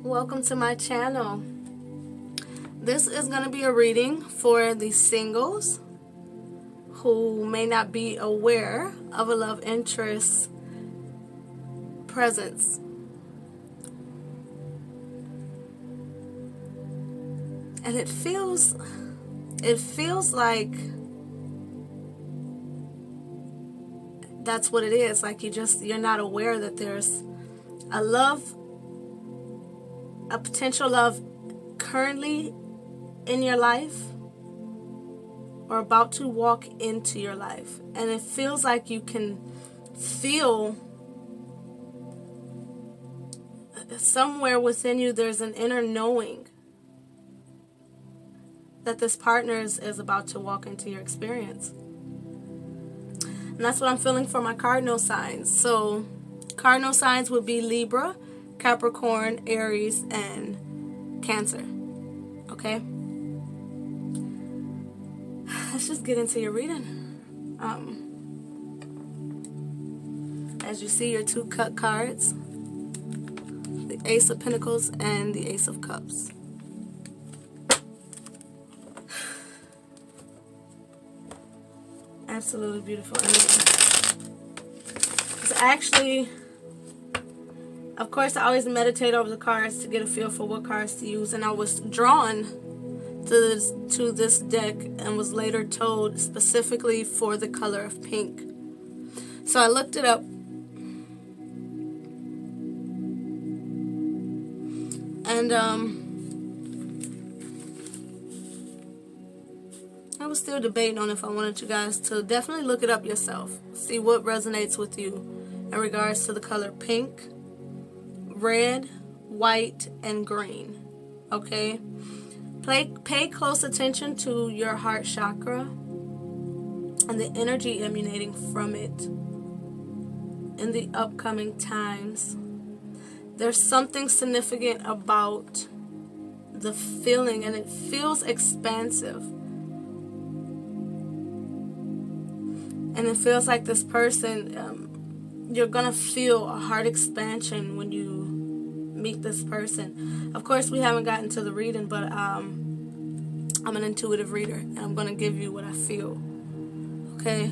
Welcome to my channel. This is going to be a reading for the singles who may not be aware of a love interest presence. And it feels like that's what it is. Like you're not aware that there's a potential love currently in your life or about to walk into your life. And it feels like you can feel somewhere within you there's an inner knowing that this partner is about to walk into your experience. And that's what I'm feeling for my cardinal signs. So cardinal signs would be Libra, Capricorn, Aries, and Cancer. Okay? Let's just get into your reading. As you see, your two cut cards, the Ace of Pentacles and the Ace of Cups. Absolutely beautiful energy. It's actually, of course, I always meditate over the cards to get a feel for what cards to use, and I was drawn to this deck and was later told specifically for the color of pink. So I looked it up, and I was still debating on if I wanted you guys to definitely look it up yourself. See what resonates with you in regards to the color pink, red, white, and green. Okay? Pay close attention to your heart chakra and the energy emanating from it in the upcoming times. There's something significant about the feeling, and it feels expansive. And it feels like this person, you're going to feel a heart expansion when you meet this person. Of course, we haven't gotten to the reading, but I'm an intuitive reader, and I'm going to give you what I feel. Okay?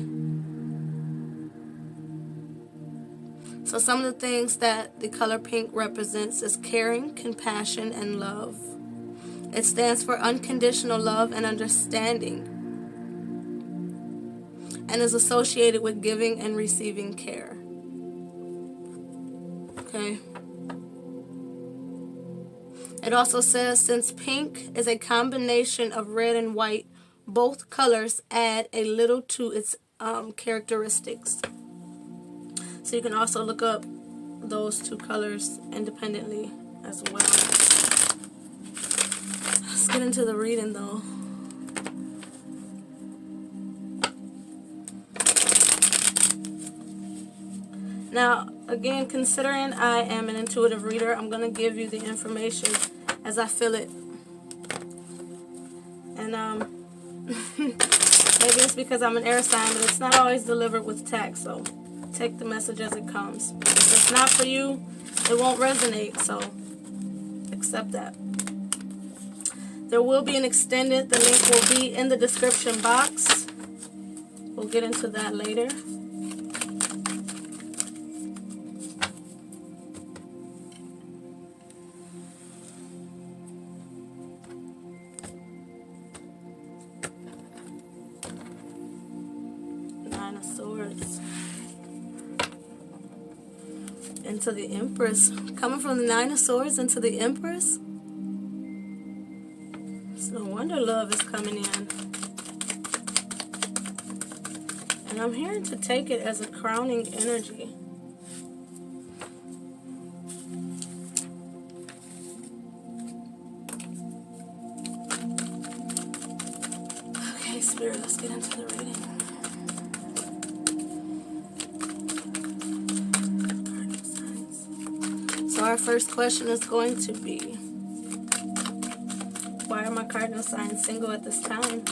So some of the things that the color pink represents is caring, compassion, and love. It stands for unconditional love and understanding, and is associated with giving and receiving care. Okay? It also says, since pink is a combination of red and white, both colors add a little to its characteristics. So you can also look up those two colors independently as well. Let's get into the reading though. Now, again, considering I am an intuitive reader, I'm going to give you the information as I feel it. And maybe it's because I'm an air sign, but it's not always delivered with tact, so take the message as it comes. If it's not for you, it won't resonate, so accept that. There will be an extended, the link will be in the description box. We'll get into that later. Nine of Swords. Into the Empress. Coming from the Nine of Swords into the Empress. It's no wonder love is coming in. And I'm here to take it as a crowning energy. Okay, Spirit, let's get into the reading. So our first question is going to be, why are my cardinal signs single at this time?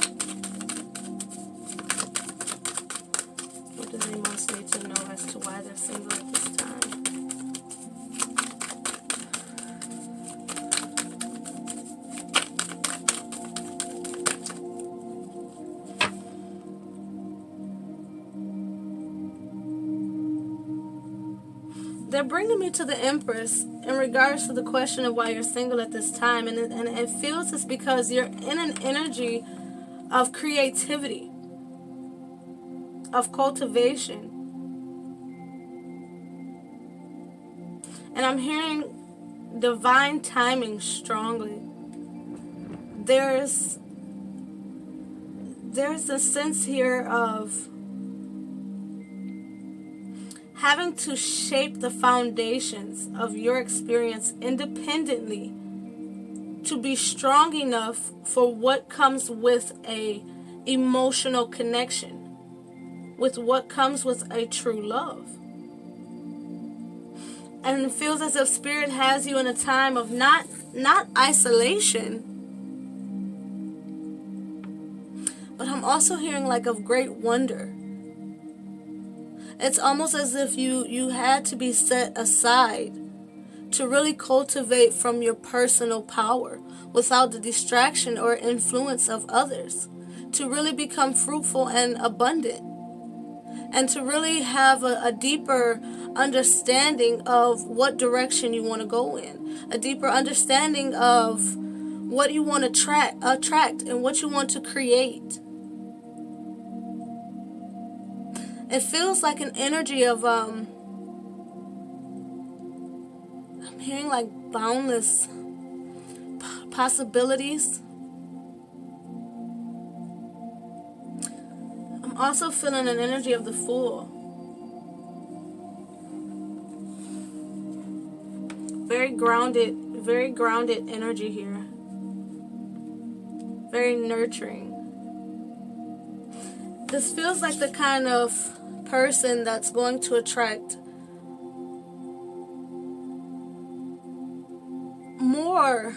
What do they most need to know as to why they're single at this time? they're bringing me to the Empress in regards to the question of why you're single at this time. And it feels it's because you're in an energy of creativity, of cultivation. And I'm hearing divine timing strongly. There's a sense here of having to shape the foundations of your experience independently to be strong enough for what comes with a emotional connection, with what comes with a true love. And it feels as if Spirit has you in a time of not isolation, but I'm also hearing like of great wonder. It's almost as if you had to be set aside to really cultivate from your personal power without the distraction or influence of others, to really become fruitful and abundant, and to really have a deeper understanding of what direction you want to go in, a deeper understanding of what you want to attract and what you want to create. It feels like an energy of I'm hearing like boundless possibilities. I'm also feeling an energy of the Fool. Very grounded energy here. Very nurturing. This feels like the kind of person that's going to attract more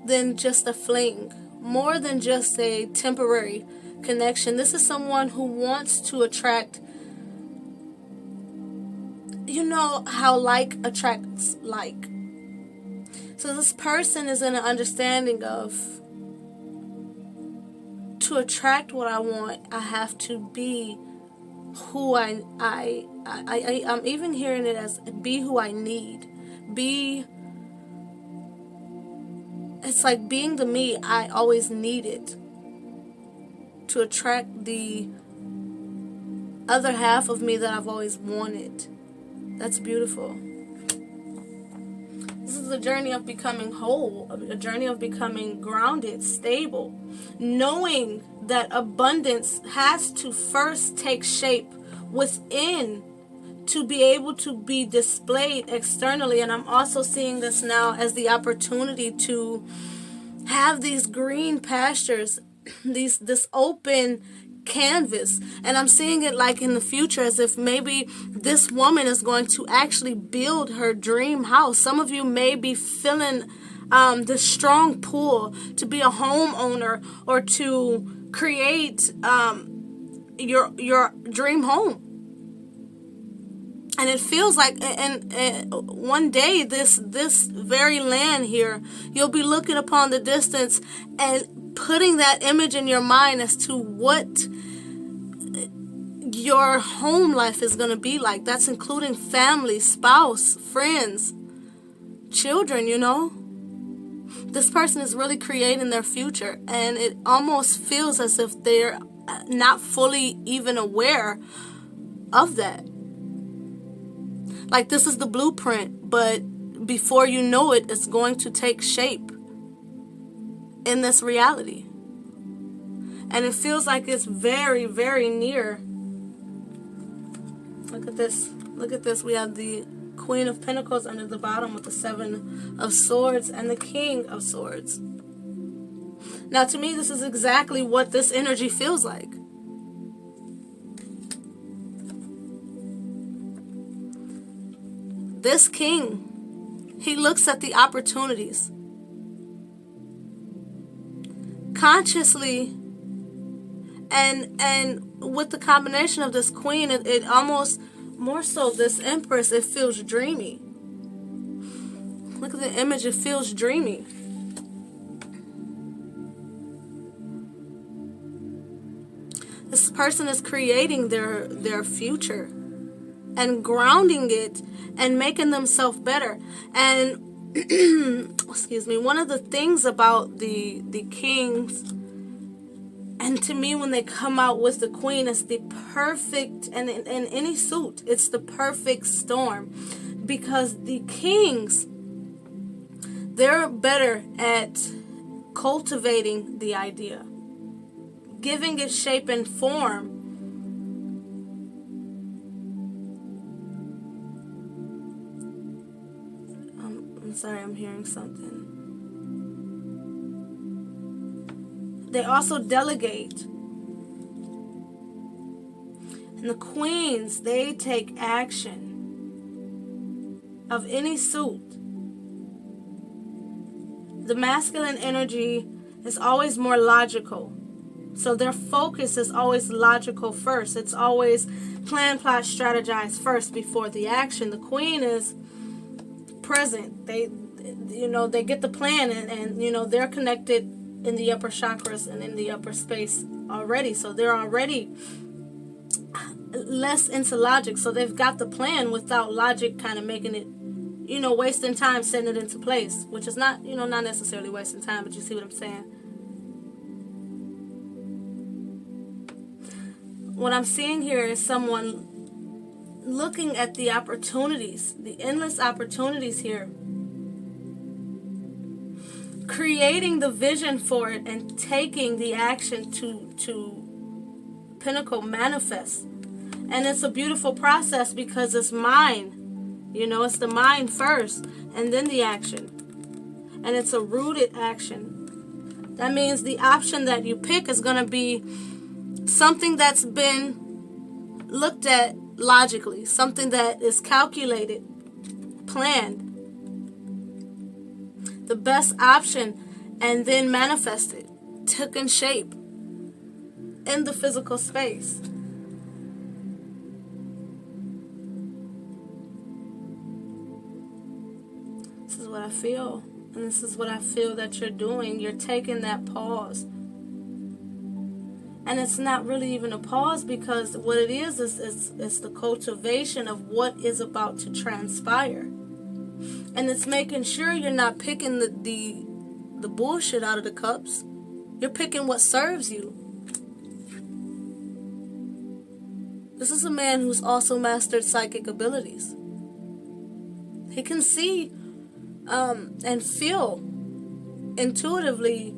than just a fling, more than just a temporary connection. This is someone who wants to attract, you know how like attracts like. So this person is in an understanding of, to attract what I want, I have to be who I'm even hearing it as be who I need. It's like being the me I always needed to attract the other half of me that I've always wanted. That's beautiful. This is a journey of becoming whole, a journey of becoming grounded, stable, knowing that abundance has to first take shape within to be able to be displayed externally. And I'm also seeing this now as the opportunity to have these green pastures, this open canvas. And I'm seeing it like in the future as if maybe this woman is going to actually build her dream house. Some of you may be feeling this strong pull to be a homeowner or to create your dream home. And it feels like, and one day this very land here, you'll be looking upon the distance and putting that image in your mind as to what your home life is going to be like. That's including family, spouse, friends, children, you know. This person is really creating their future, and it almost feels as if they're not fully even aware of that. Like this is the blueprint, but before you know it, it's going to take shape in this reality. And it feels like it's very, very near. Look at this. Look at this. We have the Queen of Pentacles under the bottom with the Seven of Swords and the King of Swords. Now, to me, this is exactly what this energy feels like. This king, he looks at the opportunities consciously, and with the combination of this queen, it almost more so this empress, it feels dreamy. Look at the image, it feels dreamy. This person is creating their future. and grounding it and making themselves better. And excuse me, one of the things about the kings, and to me when they come out with the queen, it's the perfect, and in any suit, it's the perfect storm. Because the kings, they're better at cultivating the idea, giving it shape and form. I'm sorry, I'm hearing something. They also delegate. And the queens, they take action of any suit. The masculine energy is always more logical. So their focus is always logical first. It's always plan, plot, strategize first before the action. The queen is present. They get the plan, and they're connected in the upper chakras and in the upper space already. So they're already less into logic. So they've got the plan without logic kind of making it, wasting time setting it into place, which is not, not necessarily wasting time, but you see what I'm saying. What I'm seeing here is someone looking at the opportunities, the endless opportunities here, creating the vision for it and taking the action to pinnacle manifest. And it's a beautiful process because it's mind. It's the mind first and then the action. And it's a rooted action. That means the option that you pick is going to be something that's been looked at logically, something that is calculated, planned, the best option, and then manifested, taken shape in the physical space. This is what I feel, and this is what I feel that you're doing. You're taking that pause. And it's not really even a pause, because what it is it's the cultivation of what is about to transpire. And it's making sure you're not picking the bullshit out of the cups. You're picking what serves you. This is a man who's also mastered psychic abilities. He can see and feel intuitively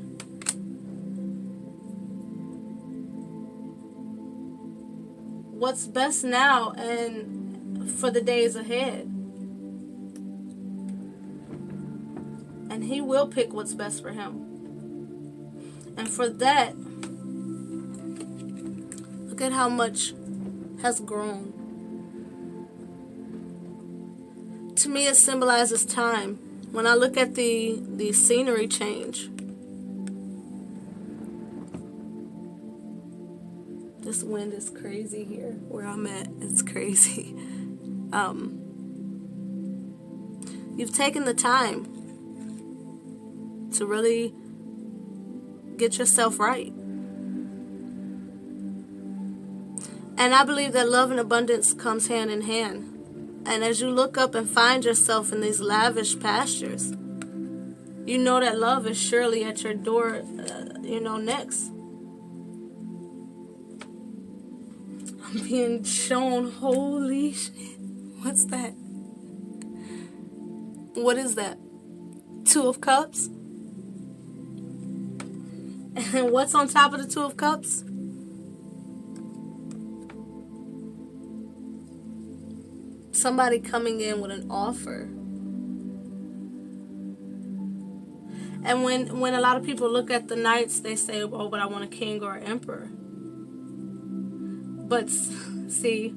what's best now and for the days ahead. And he will pick what's best for him. And for that, look at how much has grown. To me, it symbolizes time. When I look at the scenery change, this wind is crazy here where I'm at. It's crazy. You've taken the time to really get yourself right. And I believe that love and abundance comes hand in hand. And as you look up and find yourself in these lavish pastures, you know that love is surely at your door, next. I'm being shown, holy shit. What's that? What is that? 2 of Cups? And what's on top of the 2 of Cups? Somebody coming in with an offer. And when a lot of people look at the Knights, they say, oh, but I want a king or an emperor. But see,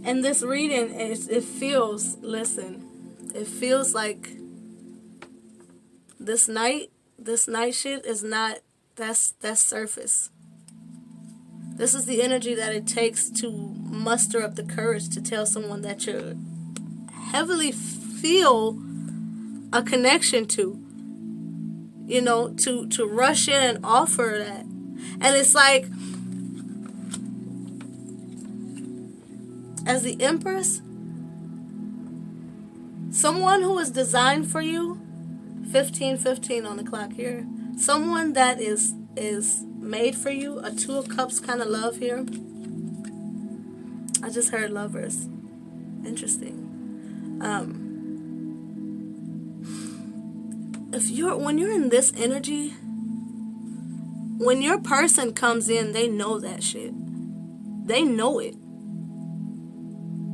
in this reading, it feels like this night shit is not, that's surface. This is the energy that it takes to muster up the courage to tell someone that you heavily feel a connection to, to rush in and offer that. And it's like, as the Empress, someone who is designed for you, 15:15 on the clock here. Someone that is made for you, a Two of Cups kind of love here. I just heard Lovers. Interesting. When you're in this energy, when your person comes in, they know that shit. They know it.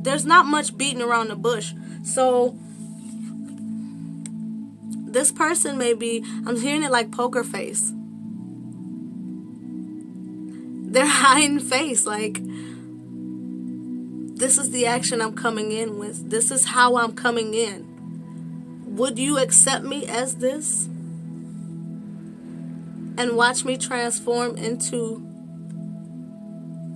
There's not much beating around the bush. So this person may be, I'm hearing it like poker face. They're hiding face, like, this is the action I'm coming in with. This is how I'm coming in. Would you accept me as this? And watch me transform into,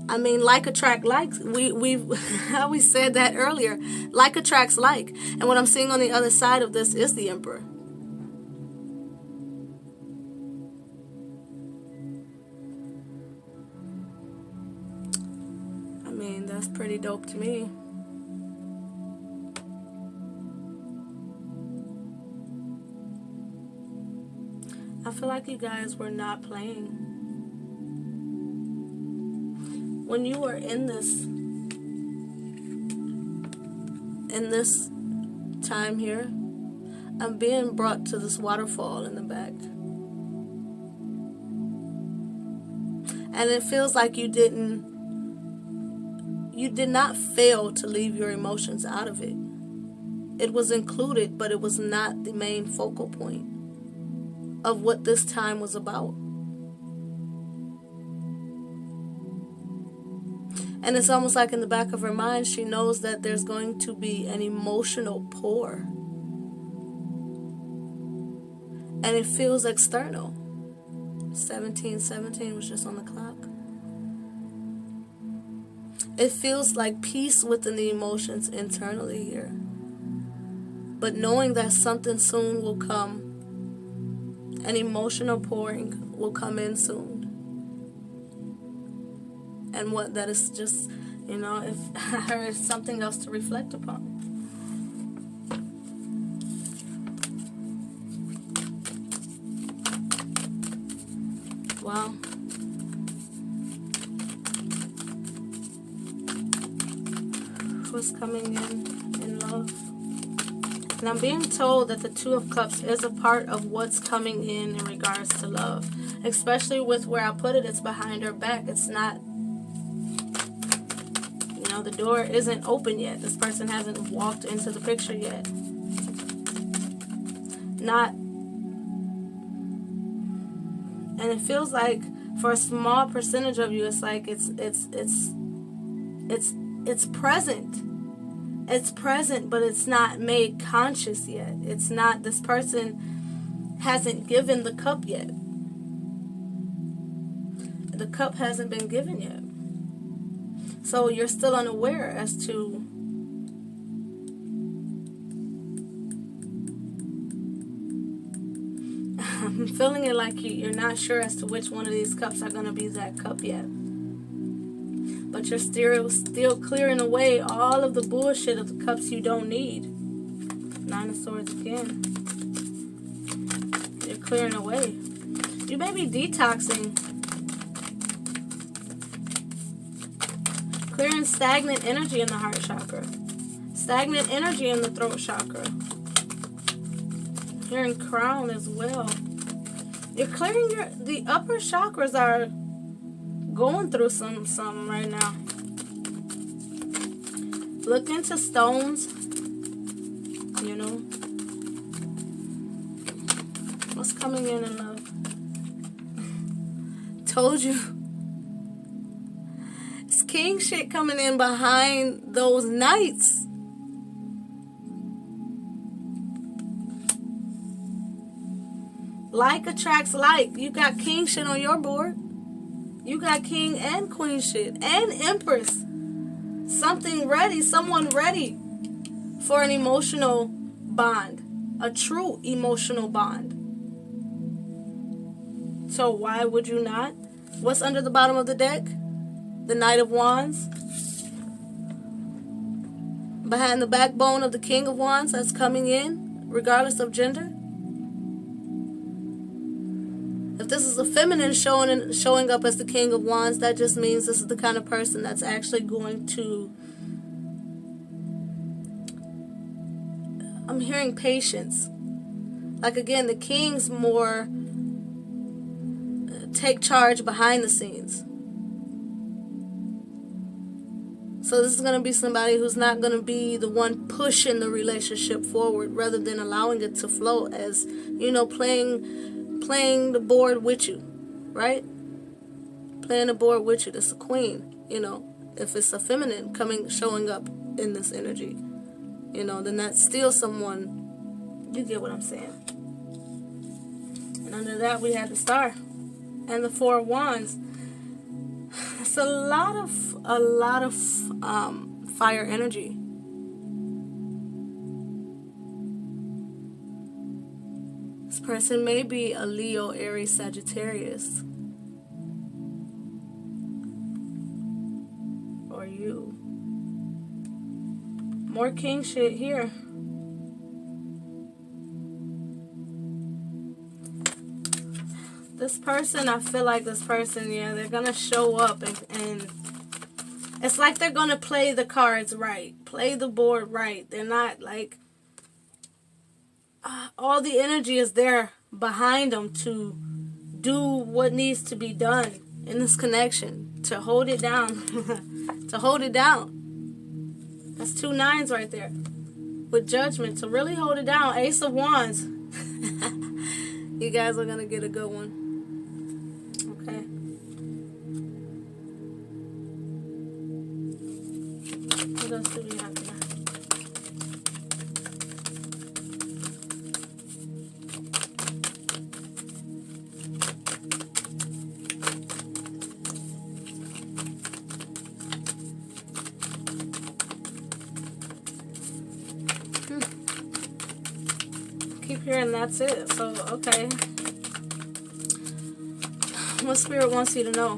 I mean, like attract like. We said that earlier. Like attracts like. And what I'm seeing on the other side of this is the Emperor. I mean, that's pretty dope to me. I feel like you guys were not playing. When you were in this time here, I'm being brought to this waterfall in the back. And it feels like you did not fail to leave your emotions out of it. It was included, but it was not the main focal point of what this time was about. And it's almost like in the back of her mind, she knows that there's going to be an emotional pour. And it feels external. 17:17 was just on the clock. It feels like peace within the emotions internally here. But knowing that something soon will come, an emotional pouring will come in soon. And what that is just, if there is something else to reflect upon. Wow. Who's coming in love? And I'm being told that the Two of Cups is a part of what's coming in regards to love. Especially with where I put it, it's behind her back. It's not, the door isn't open yet. This person hasn't walked into the picture yet. And it feels like for a small percentage of you, it's like it's present. It's present, but it's not made conscious yet. It's not, this person hasn't given the cup yet. The cup hasn't been given yet. So you're still unaware as to I'm feeling it like you're not sure as to which one of these cups are going to be that cup yet. But you're still clearing away all of the bullshit of the cups you don't need. Nine of Swords again. You're clearing away. You may be detoxing. Clearing stagnant energy in the heart chakra. Stagnant energy in the throat chakra. Hearing crown as well. You're clearing the upper chakras are going through some right now. Look into stones. What's coming in love? Told you. It's king shit coming in behind those knights. Like attracts like. You got king shit on your board. You got king and queen shit. And empress. Something ready. Someone ready for an emotional bond. A true emotional bond. So why would you not? What's under the bottom of the deck? The Knight of Wands. behind the backbone of the King of Wands that's coming in, regardless of gender. If this is a feminine showing up as the King of Wands, that just means this is the kind of person that's actually going to, I'm hearing patience. Like again, the King's more take charge behind the scenes. So this is going to be somebody who's not going to be the one pushing the relationship forward rather than allowing it to flow, as, you know, playing the board with you, right? Playing the board with you. That's a queen, you know. If it's a feminine showing up in this energy, you know, then that's still someone, you get what I'm saying. And under that we had the Star and the Four of Wands. It's a lot of fire energy. This person may be a Leo, Aries, Sagittarius. Or you. More king shit here. This person, I feel like this person, yeah, they're going to show up and it's like they're going to play the cards right. Play the board right. They're not like, all the energy is there behind them to do what needs to be done in this connection. To hold it down. To hold it down. That's 2 9s right there. With Judgment. To really hold it down. Ace of Wands. You guys are going to get a good one. Okay. What else do we have here? Keep hearing that's it. So, okay. What Spirit wants you to know?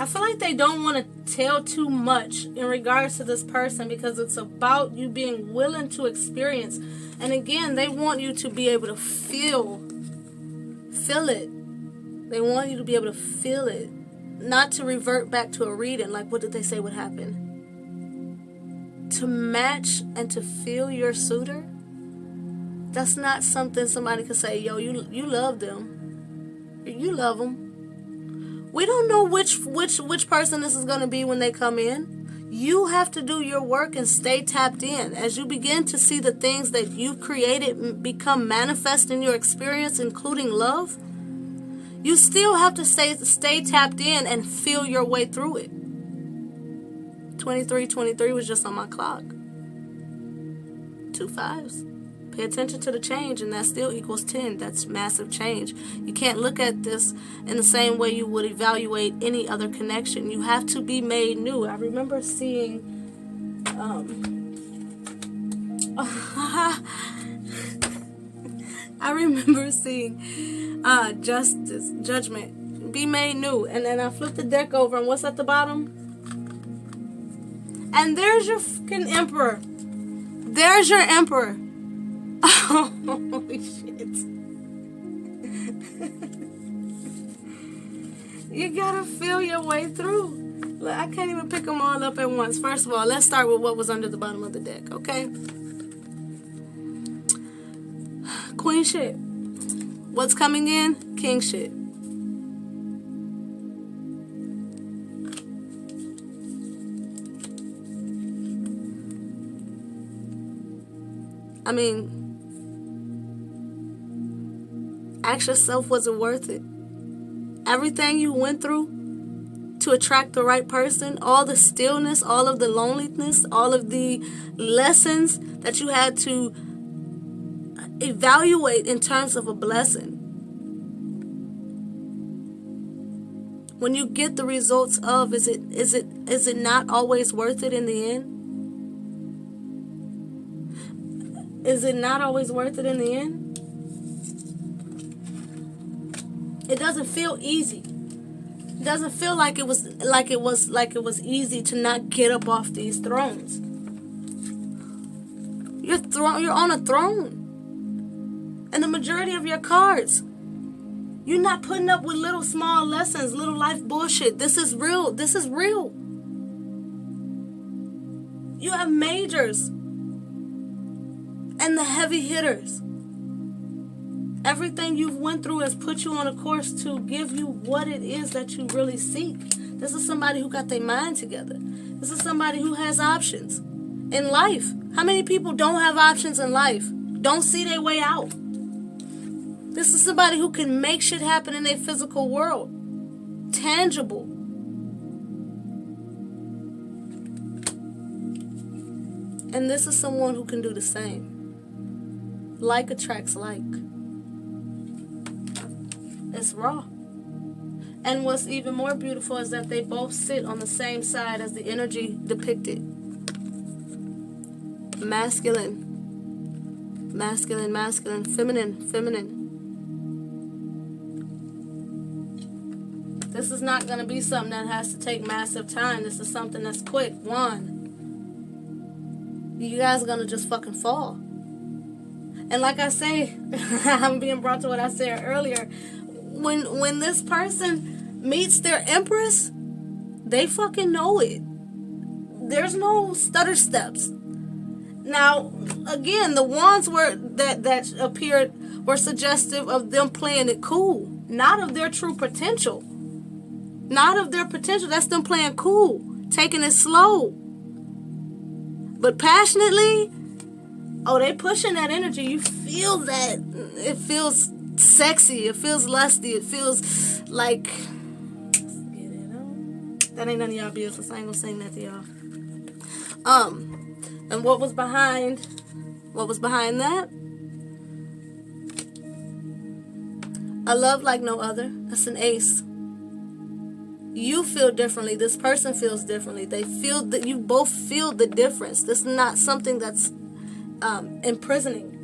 I feel like they don't want to tell too much in regards to this person because it's about you being willing to experience. And again, they want you to be able to feel it. They want you to be able to feel it. Not to revert back to a reading. Like, what did they say would happen? To match and to feel your suitor. That's not something somebody could say, yo, you love them. You love them. We don't know which person this is going to be when they come in. You have to do your work and stay tapped in. As you begin to see the things that you've created become manifest in your experience, including love, you still have to stay tapped in and feel your way through it. 23 was just on my clock. 2 5s. Pay attention to the change, and that still equals 10. That's massive change. You can't look at this in the same way you would evaluate any other connection. You have to be made new. I remember seeing Judgment, be made new. And then I flipped the deck over, and what's at the bottom? And there's your fucking Emperor. There's your Emperor. Holy shit. You gotta feel your way through. Look, I can't even pick them all up at once. First of all, let's start with what was under the bottom of the deck, okay? Queen shit. What's coming in? King shit. I mean, ask yourself, was it worth it? Everything you went through to attract the right person, all the stillness, all of the loneliness, all of the lessons that you had to evaluate in terms of a blessing. When you get the results of, is it not always worth it in the end? Is it not always worth it in the end? It doesn't feel easy. Doesn't feel like it was easy to not get up off these thrones. You're on a throne. And the majority of your cards, you're not putting up with little small lessons, little life bullshit. This is real. This is real. You have majors and the heavy hitters. Everything you've went through has put you on a course to give you what it is that you really seek. This is somebody who got their mind together. This is somebody who has options in life. How many people don't have options in life? Don't see their way out. This is somebody who can make shit happen in their physical world. Tangible. And this is someone who can do the same. Like attracts like. It's raw. And what's even more beautiful is that they both sit on the same side as the energy depicted. Masculine. Masculine, masculine, feminine, feminine. This is not going to be something that has to take massive time. This is something that's quick. One. You guys are going to just fucking fall. And like I say, I'm being brought to what I said earlier. When this person meets their empress, they fucking know it. There's no stutter steps. Now, again, the wands that appeared were suggestive of them playing it cool, not of their true potential. Not of their potential. That's them playing cool, taking it slow. But passionately, oh, they pushing that energy. You feel that. It feels sexy. It feels lusty. It feels like... Let's get it on. That ain't none of y'all business. I ain't gonna sing that to y'all. And what was behind that? A love like no other. That's an ace. You feel differently. This person feels differently. They feel that you both feel the difference. This is not something that's imprisoning.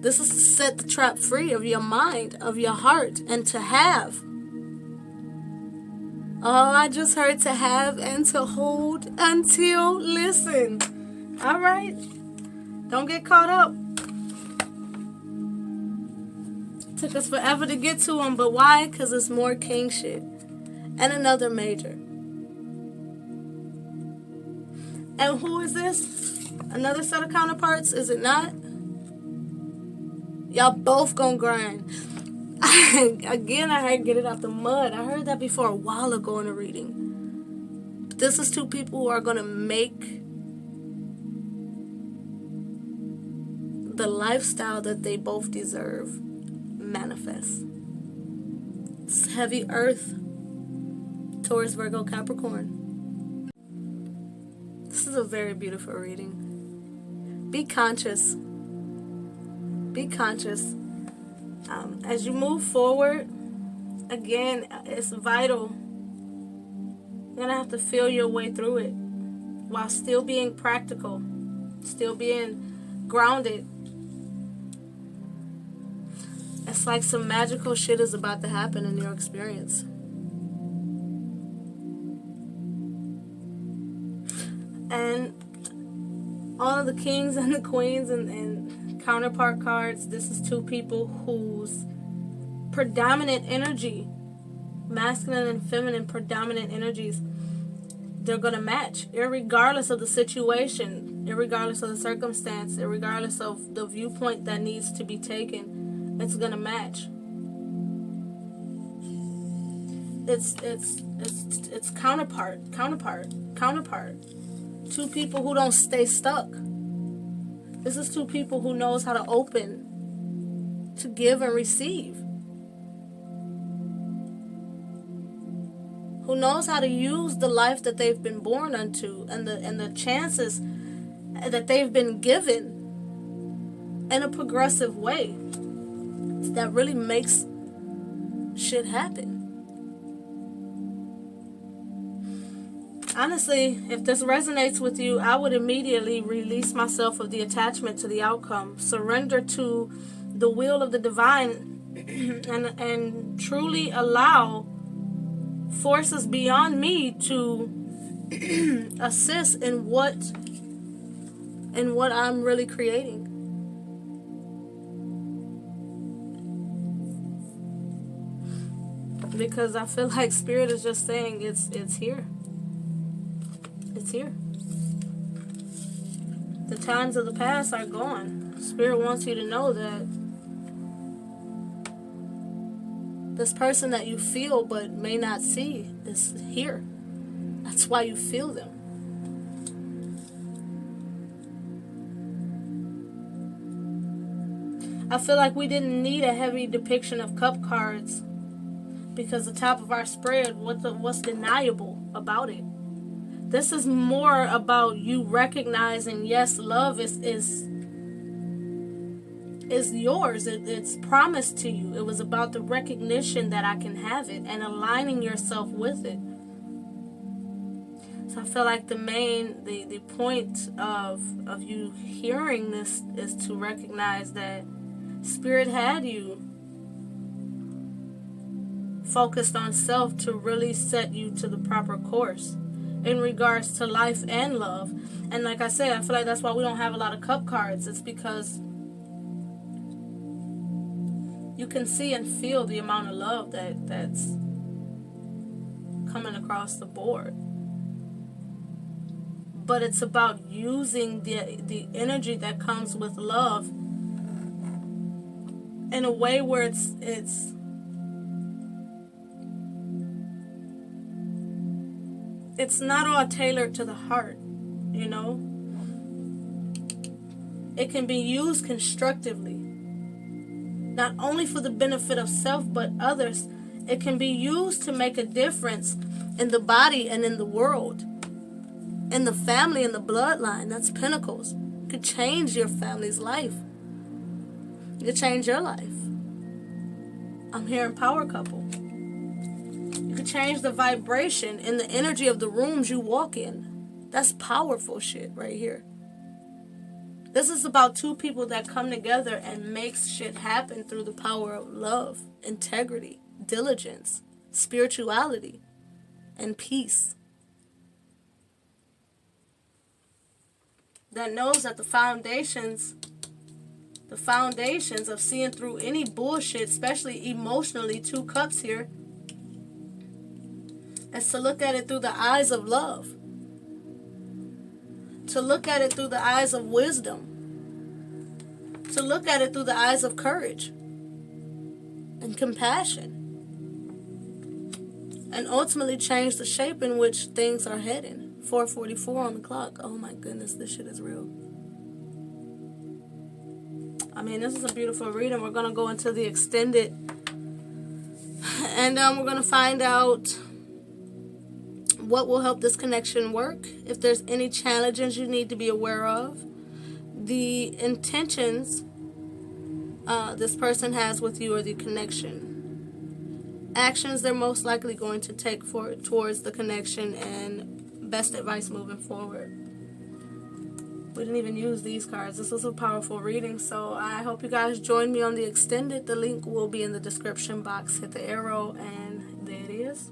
This is to set the trap free of your mind, of your heart, and to have. Oh, I just heard to have and to hold until, listen. All right. Don't get caught up. Took us forever to get to them, but why? Because it's more king shit. And another major. And who is this? Another set of counterparts? Is it not? Y'all both gonna grind. Again, I heard get it out the mud. I heard that before a while ago in a reading. But this is two people who are gonna make the lifestyle that they both deserve manifest. It's heavy earth, Taurus, Virgo, Capricorn. This is a very beautiful reading. Be conscious. Be conscious. As you move forward, again, it's vital. You're gonna have to feel your way through it while still being practical, still being grounded. It's like some magical shit is about to happen in your experience. And all of the kings and the queens and counterpart cards, this is two people whose predominant energy, masculine and feminine predominant energies, they're going to match, irregardless of the situation, irregardless of the circumstance, irregardless of the viewpoint that needs to be taken. It's gonna match. It's counterpart. Two people who don't stay stuck. This is two people who knows how to open, to give and receive. Who knows how to use the life that they've been born unto and the chances that they've been given in a progressive way that really makes shit happen. Honestly, if this resonates with you, I would immediately release myself of the attachment to the outcome. Surrender to the will of the divine and truly allow forces beyond me to assist in what I'm really creating. Because I feel like Spirit is just saying it's here. It's here. The times of the past are gone. Spirit wants you to know that this person that you feel but may not see is here. That's why you feel them. I feel like we didn't need a heavy depiction of cup cards, because the top of our spread, what's deniable about it? This is more about you recognizing, yes, love is yours. It's promised to you. It was about the recognition that I can have it and aligning yourself with it. So I feel like the point of you hearing this is to recognize that Spirit had you focused on self to really set you to the proper course in regards to life and love. And like I said, I feel like that's why we don't have a lot of cup cards. It's because you can see and feel the amount of love that's coming across the board. But it's about using the energy that comes with love in a way where it's not all tailored to the heart, you know. It can be used constructively, not only for the benefit of self but others. It can be used to make a difference in the body and in the world, in the family and the bloodline. That's Pentacles. It could change your family's life. It could change your life. I'm hearing power couple. You could change the vibration and the energy of the rooms you walk in. That's powerful shit right here. This is about two people that come together and makes shit happen through the power of love, integrity, diligence, spirituality, and peace. That knows that the foundations of seeing through any bullshit, especially emotionally, 2 cups here, is to look at it through the eyes of love. To look at it through the eyes of wisdom. To look at it through the eyes of courage and compassion. And ultimately change the shape in which things are heading. 4:44 on the clock. Oh my goodness, this shit is real. I mean, this is a beautiful reading. We're going to go into the extended. And we're going to find out what will help this connection work. If there's any challenges you need to be aware of. The intentions this person has with you or the connection. Actions they're most likely going to take towards the connection, and best advice moving forward. We didn't even use these cards. This was a powerful reading, so I hope you guys join me on the extended. The link will be in the description box. Hit the arrow, and there it is.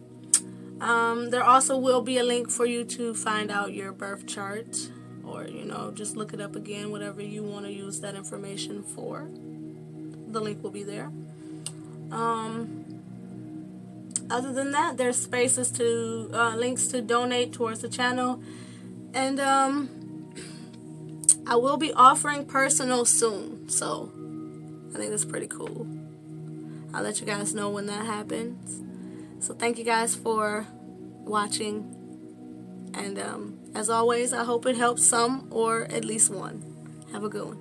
There also will be a link for you to find out your birth chart, or, you know, just look it up again, whatever you want to use that information for. The link will be there. Other than that, there's spaces to, links to donate towards the channel. And, I will be offering personal soon, so I think that's pretty cool. I'll let you guys know when that happens. So thank you guys for watching. And, as always, I hope it helps some or at least one. Have a good one.